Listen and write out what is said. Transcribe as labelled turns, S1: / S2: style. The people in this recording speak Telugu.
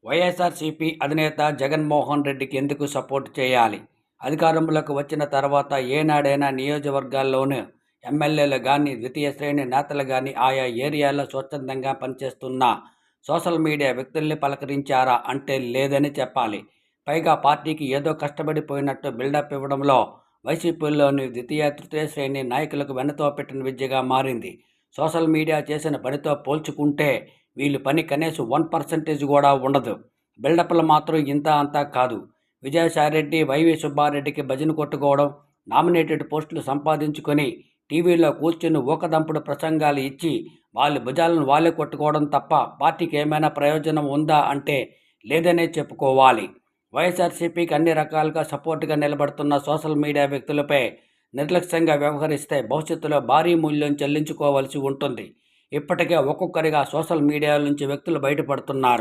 S1: వైఎస్ఆర్సీపీ అధినేత జగన్మోహన్ రెడ్డికి ఎందుకు సపోర్ట్ చేయాలి? అధికారంలోకి వచ్చిన తర్వాత ఏనాడైనా నియోజకవర్గాల్లోనూ ఎమ్మెల్యేలు కానీ, ద్వితీయ శ్రేణి నేతలు కానీ ఆయా ఏరియాల్లో స్వచ్ఛందంగా పనిచేస్తున్న సోషల్ మీడియా వ్యక్తుల్ని పలకరించారా అంటే లేదని చెప్పాలి. పైగా పార్టీకి ఏదో కష్టపడిపోయినట్టు బిల్డప్ ఇవ్వడంలో వైసీపీలోని ద్వితీయ, తృతీయ శ్రేణి నాయకులకు వెన్నతో పెట్టిన విద్యగా మారింది. సోషల్ మీడియా చేసిన పనితో పోల్చుకుంటే వీళ్ళు పని కనీసం 1% కూడా ఉండదు. బిల్డప్లు మాత్రం ఇంత అంతా కాదు. విజయసాయిరెడ్డి, వైవి సుబ్బారెడ్డికి భజన కొట్టుకోవడం, నామినేటెడ్ పోస్టులు సంపాదించుకొని టీవీలో కూర్చుని ఊకదంపుడు ప్రసంగాలు ఇచ్చి వాళ్ళ భుజాలను వాళ్ళే కొట్టుకోవడం తప్ప పార్టీకి ఏమైనా ప్రయోజనం ఉందా అంటే లేదనే చెప్పుకోవాలి. వైఎస్ఆర్సీపీకి అన్ని రకాలుగా సపోర్టుగా నిలబడుతున్న సోషల్ మీడియా వ్యక్తులపై నిర్లక్ష్యంగా వ్యవహరిస్తే భవిష్యత్తులో భారీ మూల్యం చెల్లించుకోవాల్సి ఉంటుంది. ఇప్పటికే ఒక్కొక్కరిగా సోషల్ మీడియా నుంచి వ్యక్తులు బయటపడుతున్నారు.